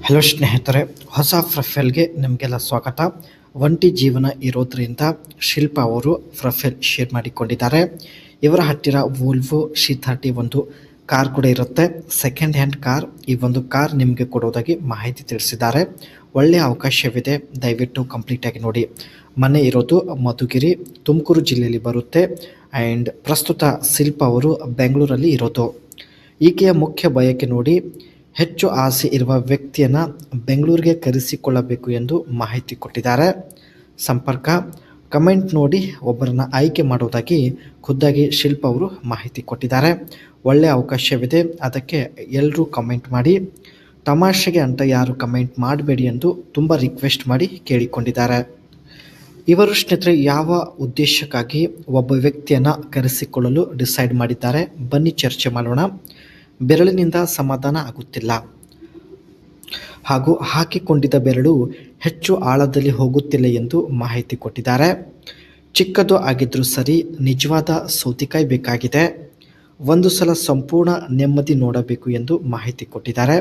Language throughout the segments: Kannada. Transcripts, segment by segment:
ಹಲೋ ಸ್ನೇಹಿತರೆ, ಹೊಸ ಪ್ರೊಫೈಲ್ಗೆ ನಿಮಗೆಲ್ಲ ಸ್ವಾಗತ. ಒಂಟಿ ಜೀವನ ಇರೋದ್ರಿಂದ ಶಿಲ್ಪಾ ಅವರು ಪ್ರೊಫೈಲ್ ಶೇರ್ ಮಾಡಿಕೊಂಡಿದ್ದಾರೆ. ಇವರ ಹತ್ತಿರ ವೋಲ್ವೋ C30 ಒಂದು ಕಾರ್ ಕೂಡ ಇರುತ್ತೆ, ಸೆಕೆಂಡ್ ಹ್ಯಾಂಡ್ ಕಾರ್. ಈ ಒಂದು ಕಾರ್ ನಿಮಗೆ ಕೊಡೋದಾಗಿ ಮಾಹಿತಿ ತಿಳಿಸಿದ್ದಾರೆ. ಒಳ್ಳೆಯ ಅವಕಾಶವಿದೆ, ದಯವಿಟ್ಟು ಕಂಪ್ಲೀಟಾಗಿ ನೋಡಿ. ಮನೆ ಇರೋದು ಮಧುಗಿರಿ, ತುಮಕೂರು ಜಿಲ್ಲೆಯಲ್ಲಿ ಬರುತ್ತೆ. ಆ್ಯಂಡ್ ಪ್ರಸ್ತುತ ಶಿಲ್ಪಾ ಅವರು ಬೆಂಗಳೂರಲ್ಲಿ ಇರೋದು. ಈಕೆಯ ಮುಖ್ಯ ಬಯಕೆ ನೋಡಿ, ಹೆಚ್ಚು ಆಸೆ ಇರುವ ವ್ಯಕ್ತಿಯನ್ನು ಬೆಂಗಳೂರಿಗೆ ಕರೆಸಿಕೊಳ್ಳಬೇಕು ಎಂದು ಮಾಹಿತಿ ಕೊಟ್ಟಿದ್ದಾರೆ. ಸಂಪರ್ಕ ಕಮೆಂಟ್ ನೋಡಿ ಒಬ್ಬರನ್ನ ಆಯ್ಕೆ ಮಾಡೋದಾಗಿ ಖುದ್ದಾಗಿ ಶಿಲ್ಪಾ ಅವರು ಮಾಹಿತಿ ಕೊಟ್ಟಿದ್ದಾರೆ. ಒಳ್ಳೆಯ ಅವಕಾಶವಿದೆ, ಅದಕ್ಕೆ ಎಲ್ಲರೂ ಕಮೆಂಟ್ ಮಾಡಿ. ತಮಾಷೆಗೆ ಅಂತ ಯಾರು ಕಮೆಂಟ್ ಮಾಡಬೇಡಿ ಎಂದು ತುಂಬ ರಿಕ್ವೆಸ್ಟ್ ಮಾಡಿ ಕೇಳಿಕೊಂಡಿದ್ದಾರೆ. ಇವರು ಸ್ನೇಹಿತರೆ ಯಾವ ಉದ್ದೇಶಕ್ಕಾಗಿ ಒಬ್ಬ ವ್ಯಕ್ತಿಯನ್ನು ಕರೆಸಿಕೊಳ್ಳಲು ಡಿಸೈಡ್ ಮಾಡಿದ್ದಾರೆ, ಬನ್ನಿ ಚರ್ಚೆ ಮಾಡೋಣ. ಬೆರಳಿನಿಂದ ಸಮಾಧಾನ ಆಗುತ್ತಿಲ್ಲ ಹಾಗೂ ಹಾಕಿಕೊಂಡಿದ್ದ ಬೆರಳು ಹೆಚ್ಚು ಆಳದಲ್ಲಿ ಹೋಗುತ್ತಿಲ್ಲ ಎಂದು ಮಾಹಿತಿ ಕೊಟ್ಟಿದ್ದಾರೆ. ಚಿಕ್ಕದು ಆಗಿದ್ರೂ ಸರಿ, ನಿಜವಾದ ಸೌತೆಕಾಯಿ ಬೇಕಾಗಿದೆ. ಒಂದು ಸಲ ಸಂಪೂರ್ಣ ನೆಮ್ಮದಿ ನೋಡಬೇಕು ಎಂದು ಮಾಹಿತಿ ಕೊಟ್ಟಿದ್ದಾರೆ.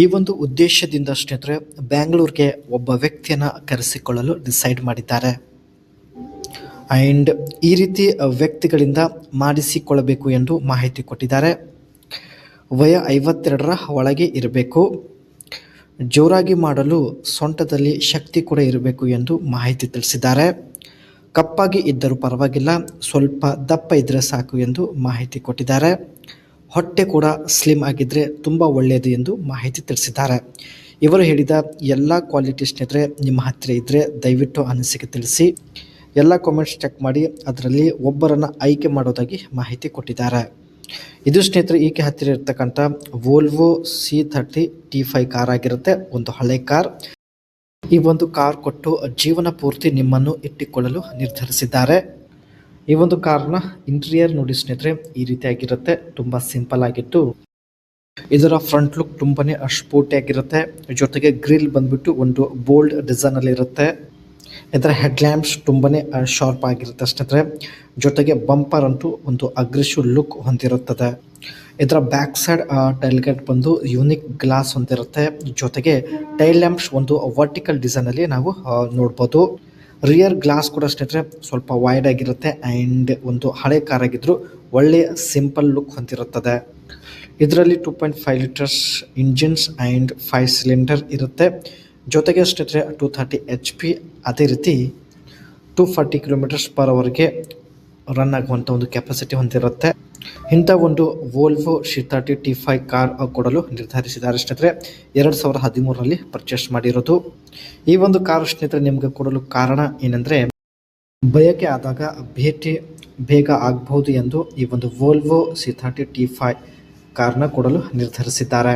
ಈ ಒಂದು ಉದ್ದೇಶದಿಂದ ಸ್ನೇಹಿತರೆ ಬೆಂಗಳೂರಿಗೆ ಒಬ್ಬ ವ್ಯಕ್ತಿಯನ್ನು ಕರೆಸಿಕೊಳ್ಳಲು ಡಿಸೈಡ್ ಮಾಡಿದ್ದಾರೆ. ಆ್ಯಂಡ್ ಈ ರೀತಿ ವ್ಯಕ್ತಿಗಳಿಂದ ಮಾಡಿಸಿಕೊಳ್ಳಬೇಕು ಎಂದು ಮಾಹಿತಿ ಕೊಟ್ಟಿದ್ದಾರೆ. ವಯ 52ರ ಒಳಗೆ ಇರಬೇಕು. ಜೋರಾಗಿ ಮಾಡಲು ಸೊಂಟದಲ್ಲಿ ಶಕ್ತಿ ಕೂಡ ಇರಬೇಕು ಎಂದು ಮಾಹಿತಿ ತಿಳಿಸಿದ್ದಾರೆ. ಕಪ್ಪಾಗಿ ಇದ್ದರೂ ಪರವಾಗಿಲ್ಲ, ಸ್ವಲ್ಪ ದಪ್ಪ ಇದ್ದರೆ ಸಾಕು ಎಂದು ಮಾಹಿತಿ ಕೊಟ್ಟಿದ್ದಾರೆ. ಹೊಟ್ಟೆ ಕೂಡ ಸ್ಲಿಮ್ ಆಗಿದ್ದರೆ ತುಂಬ ಒಳ್ಳೆಯದು ಎಂದು ಮಾಹಿತಿ ತಿಳಿಸಿದ್ದಾರೆ. ಇವರು ಹೇಳಿದ ಎಲ್ಲ ಕ್ವಾಲಿಟಿ ಸ್ನೇಹಿತರೆ ನಿಮ್ಮ ಹತ್ತಿರ ಇದ್ದರೆ ದಯವಿಟ್ಟು ಅನಿಸಿಕೆ ತಿಳಿಸಿ. ಎಲ್ಲ ಕಾಮೆಂಟ್ಸ್ ಚೆಕ್ ಮಾಡಿ ಅದರಲ್ಲಿ ಒಬ್ಬರನ್ನು ಆಯ್ಕೆ ಮಾಡೋದಾಗಿ ಮಾಹಿತಿ ಕೊಟ್ಟಿದ್ದಾರೆ. ಇದು ಸ್ನೇಹಿತರೆ ಈಕೆ ಹತ್ತಿರ ಇರ್ತಕ್ಕಂಥ ವೋಲ್ವೋ C30 T5 ಕಾರ್ ಆಗಿರುತ್ತೆ, ಒಂದು ಹಳೆ ಕಾರ್. ಈ ಒಂದು ಕಾರ್ ಕೊಟ್ಟು ಜೀವನ ಪೂರ್ತಿ ನಿಮ್ಮನ್ನು ಇಟ್ಟುಕೊಳ್ಳಲು ನಿರ್ಧರಿಸಿದ್ದಾರೆ. ಈ ಒಂದು ಕಾರ್ನ ಇಂಟೀರಿಯರ್ ನೋಡಿ ಸ್ನೇಹಿತರೆ, ಈ ರೀತಿಯಾಗಿರುತ್ತೆ. ತುಂಬ ಸಿಂಪಲ್ ಆಗಿತ್ತು. ಇದರ ಫ್ರಂಟ್ ಲುಕ್ ತುಂಬಾನೇ ಸ್ಪೋರ್ಟಿ ಆಗಿರುತ್ತೆ. ಜೊತೆಗೆ ಗ್ರಿಲ್ ಬಂದ್ಬಿಟ್ಟು ಒಂದು ಬೋಲ್ಡ್ ಡಿಸೈನ್ ಅಲ್ಲಿ ಇರುತ್ತೆ. ಇದರ ಹೆಡ್ ಲ್ಯಾಂಪ್ಸ್ ತುಂಬಾನೇ ಶಾರ್ಪ್ ಆಗಿರುತ್ತೆ ಸ್ನೇಹಿತರೆ. ಜೊತೆಗೆ ಬಂಪರ್ ಅಂತೂ ಒಂದು ಅಗ್ರೆಸಿವ್ ಲುಕ್ ಹೊಂದಿರುತ್ತದೆ. ಇದರ ಬ್ಯಾಕ್ ಸೈಡ್ ಟೈಲ್ ಗೇಟ್ ಬಂದು ಯೂನಿಕ್ ಗ್ಲಾಸ್ ಹೊಂದಿರುತ್ತೆ. ಜೊತೆಗೆ ಟೈಲ್ ಲ್ಯಾಂಪ್ಸ್ ಒಂದು ವರ್ಟಿಕಲ್ ಡಿಸೈನ್ ಅಲ್ಲಿ ನಾವು ನೋಡ್ಬೋದು. ರಿಯರ್ ಗ್ಲಾಸ್ ಕೂಡ ಸ್ನೇಹಿತರೆ ಸ್ವಲ್ಪ ವೈಡ್ ಆಗಿರುತ್ತೆ. ಆ್ಯಂಡ್ ಒಂದು ಹಳೆ ಕಾರ್ ಆಗಿದ್ರು ಒಳ್ಳೆಯ ಸಿಂಪಲ್ ಲುಕ್ ಹೊಂದಿರುತ್ತದೆ. ಇದರಲ್ಲಿ 2.5 ಲೀಟರ್ಸ್ ಇಂಜಿನ್ಸ್ ಆ್ಯಂಡ್ 5 ಸಿಲಿಂಡರ್ ಇರುತ್ತೆ. ಜೊತೆಗೆ ಸ್ನೇಹಿತರೆ 230 HP, ಅದೇ ರೀತಿ 240 km/hವರೆಗೆ ರನ್ ಆಗುವಂಥ ಒಂದು ಕೆಪಾಸಿಟಿ ಹೊಂದಿರುತ್ತೆ. ಇಂಥ ಒಂದು ವೋಲ್ವೋ C30 T5 ಕಾರ್ ಕೊಡಲು ನಿರ್ಧರಿಸಿದ್ದಾರೆ ಸ್ನೇಹಿತರೆ. 2013ರಲ್ಲಿ ಪರ್ಚೇಸ್ ಮಾಡಿರೋದು. ಈ ಒಂದು ಕಾರ್ ಸ್ನೇಹಿತರೆ ನಿಮಗೆ ಕೊಡಲು ಕಾರಣ ಏನೆಂದರೆ, ಬಯಕೆ ಆದಾಗ ಭೇಟಿ ಬೇಗ ಆಗಬಹುದು ಎಂದು ಈ ಒಂದು ವೋಲ್ವೋ C30 T5 ಕಾರ್ನ ಕೊಡಲು ನಿರ್ಧರಿಸಿದ್ದಾರೆ.